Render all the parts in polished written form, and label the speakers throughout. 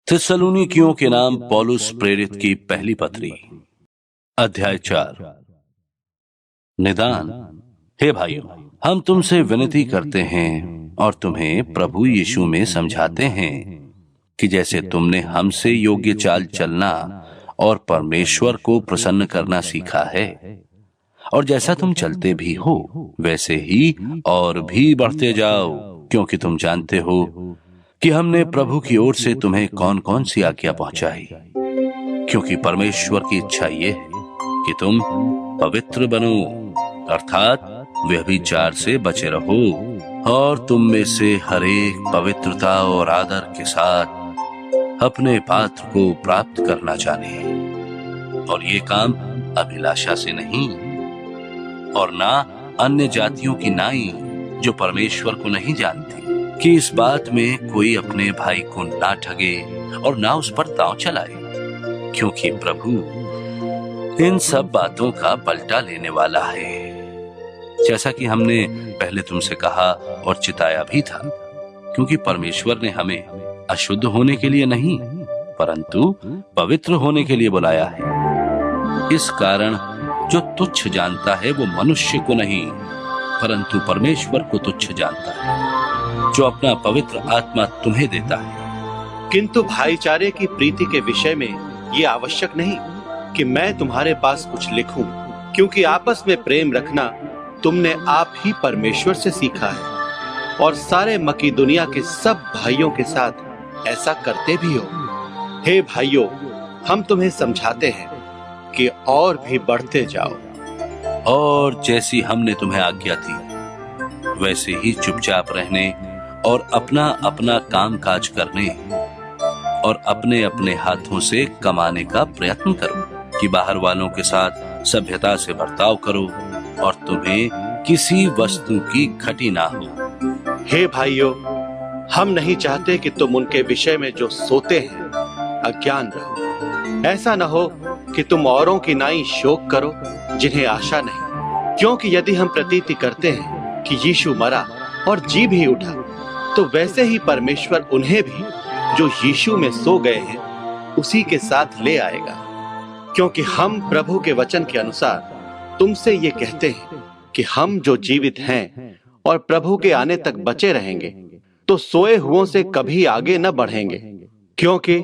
Speaker 1: थिस्सलुनीकियों के नाम पौलुस प्रेरित की पहली पत्री, अध्याय 4। निदान। हे भाइयों, हम तुमसे विनती करते हैं और तुम्हें प्रभु यीशु में समझाते हैं कि जैसे तुमने हमसे योग्य चाल चलना और परमेश्वर को प्रसन्न करना सीखा है और जैसा तुम चलते भी हो वैसे ही और भी बढ़ते जाओ, क्योंकि तुम जानते हो कि हमने प्रभु की ओर से तुम्हें कौन कौन सी आज्ञा पहुंचाई। क्योंकि परमेश्वर की इच्छा ये है कि तुम पवित्र बनो, अर्थात व्यभिचार से बचे रहो और तुम में से हर एक पवित्रता और आदर के साथ अपने पात्र को प्राप्त करना जाने। और ये काम अभिलाषा से नहीं और ना अन्य जातियों की नाई जो परमेश्वर को नहीं जानती, कि इस बात में कोई अपने भाई को ना ठगे और ना उस पर दांव चलाए, क्योंकि प्रभु इन सब बातों का पलटा लेने वाला है, जैसा कि हमने पहले तुमसे कहा और चिताया भी था। क्योंकि परमेश्वर ने हमें अशुद्ध होने के लिए नहीं परंतु पवित्र होने के लिए बुलाया है। इस कारण जो तुच्छ जानता है वो मनुष्य को नहीं परंतु परमेश्वर को तुच्छ जानता है, जो अपना पवित्र आत्मा तुम्हें देता है।
Speaker 2: किंतु भाईचारे की प्रीति के विषय में ये आवश्यक नहीं कि मैं तुम्हारे पास कुछ लिखूं, क्योंकि आपस में प्रेम रखना तुमने आप ही परमेश्वर से सीखा है और सारे मकीदुनिया के सब भाइयों के साथ ऐसा करते भी हो। हे भाइयों, हम तुम्हें समझाते हैं कि और भी बढ़ते जाओ।
Speaker 1: और जैसी हमने तुम्हें आज्ञा दी वैसे ही चुपचाप रहने और अपना अपना काम काज करने और अपने अपने हाथों से कमाने का प्रयत्न करो, कि बाहर वालों के साथ सभ्यता से बर्ताव करो और तुम्हें किसी वस्तु की घटी ना हो।
Speaker 2: हे भाइयों, हम नहीं चाहते कि तुम उनके विषय में जो सोते हैं अज्ञान रहो। ऐसा न हो कि तुम औरों की नाई शोक करो जिन्हें आशा नहीं। क्योंकि यदि हम प्रतीति करते हैं कि यीशु मरा और जी भी उठा, तो वैसे ही परमेश्वर उन्हें भी जो यीशु में सो गए हैं उसी के साथ ले आएगा। क्योंकि हम प्रभु के वचन के अनुसार तुमसे ये कहते हैं कि हम जो जीवित हैं और प्रभु के आने तक बचे रहेंगे तो सोए हुओं से कभी आगे न बढ़ेंगे। क्योंकि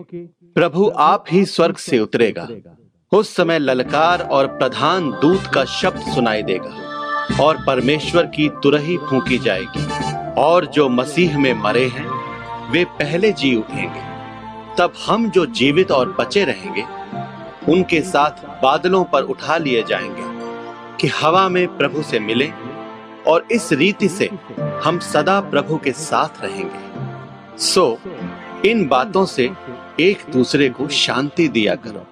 Speaker 2: प्रभु आप ही स्वर्ग से उतरेगा। उस समय ललकार और प्रधान दूत का शब्द सुनाई देगा और परमेश्वर की तुरही फूंकी जाएगी, और जो मसीह में मरे हैं वे पहले जी उठेंगे। तब हम जो जीवित और बचे रहेंगे उनके साथ बादलों पर उठा लिए जाएंगे कि हवा में प्रभु से मिले, और इस रीति से हम सदा प्रभु के साथ रहेंगे। सो इन बातों से एक दूसरे को शांति दिया करो।